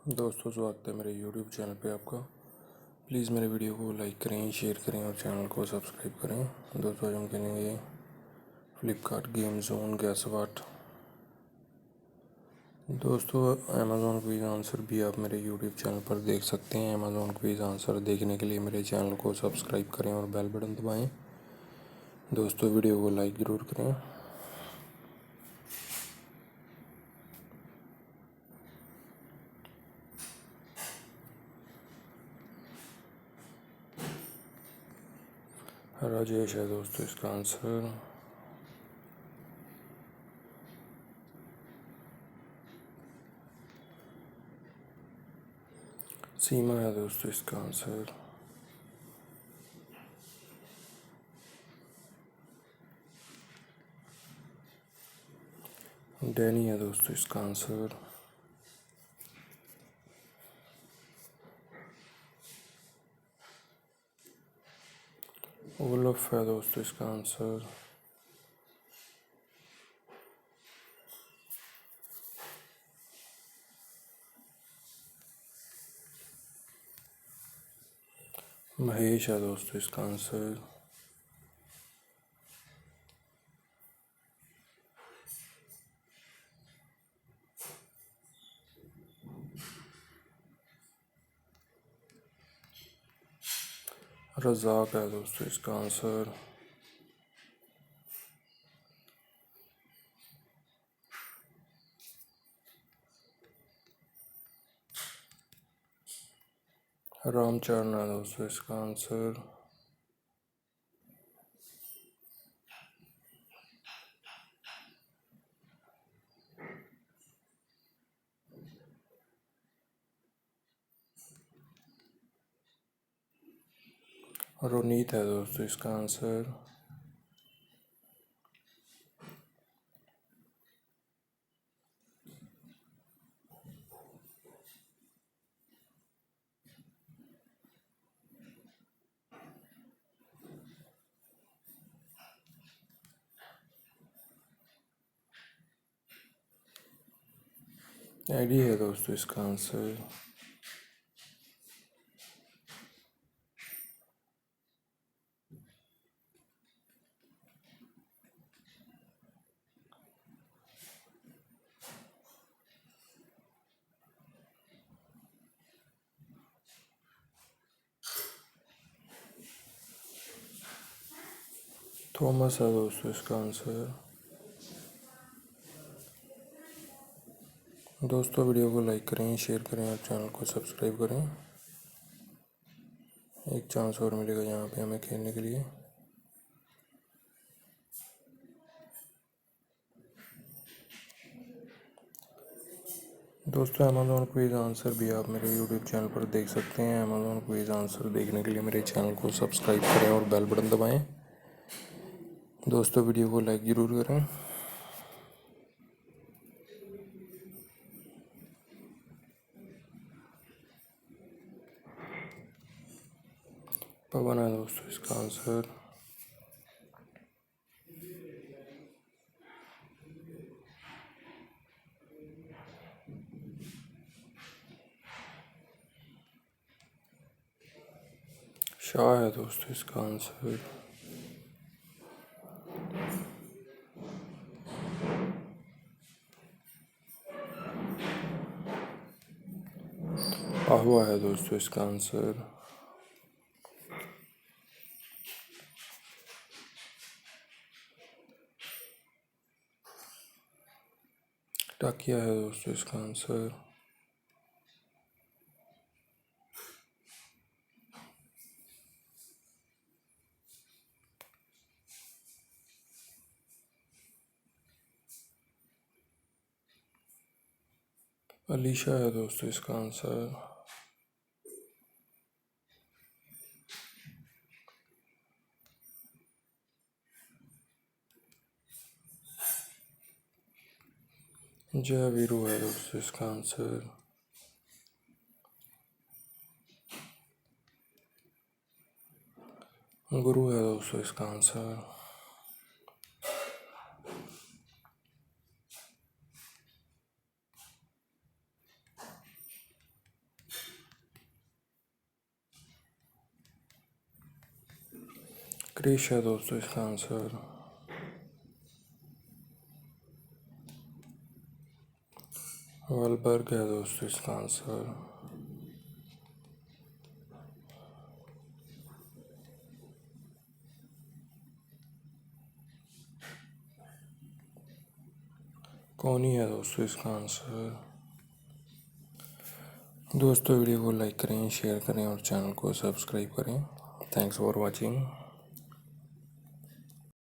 दोस्तों, स्वागत है मेरे YouTube चैनल पे आपका। प्लीज़ मेरे वीडियो को लाइक करें, शेयर करें और चैनल को सब्सक्राइब करें। दोस्तों, आज हम खेलेंगे फ्लिपकार्ट गेम जोन गैस वाट। दोस्तों, अमेज़ॉन क्विज़ आंसर भी आप मेरे YouTube चैनल पर देख सकते हैं। अमेज़ॉन क्विज़ आंसर देखने के लिए मेरे चैनल को सब्सक्राइब करें और बेल बटन दबाएँ। दोस्तों, वीडियो को लाइक ज़रूर करें। राजेश है दोस्तों इसका आंसर। सीमा है दोस्तों इसका आंसर। डैनी है दोस्तों इसका आंसर। ओलफ है दोस्तों इसका आंसर। महेश है दोस्तों इसका आंसर। रज़ाक है दोस्तों इसका आंसर। रामचरण है दोस्तों इसका आंसर। रोनीत है दोस्तों इसका आंसर। एडी है दोस्तों इसका आंसर। थॉमस है दोस्तों इसका आंसर। दोस्तों, वीडियो को लाइक करें, शेयर करें और चैनल को सब्सक्राइब करें। एक चांस और मिलेगा यहाँ पे हमें खेलने के लिए। दोस्तों, अमेज़ॉन क्विज़ आंसर भी आप मेरे YouTube चैनल पर देख सकते हैं। अमेज़ॉन क्विज़ आंसर देखने के लिए मेरे चैनल को सब्सक्राइब करें और बेल बटन दबाएं। दोस्तों, वीडियो को लाइक ज़रूर करें। पवन है दोस्तों इसका आंसर। शाह है दोस्तों इसका आंसर। आहुआ है दोस्तों इसका आंसर। टाकिया है दोस्तों इसका आंसर। अलीशा है दोस्तों इसका आंसर। जय वीरू है दोस्तों इसका आंसर। गुरु है दोस्तों इसका आंसर। क्रिश है दोस्तों इसका आंसर। वॉलबर्ग है दोस्तों इसका आंसर। कौनी है दोस्तों इसका आंसर। दोस्तों वीडियो को लाइक करें, शेयर करें और चैनल को सब्सक्राइब करें। Thanks for watching.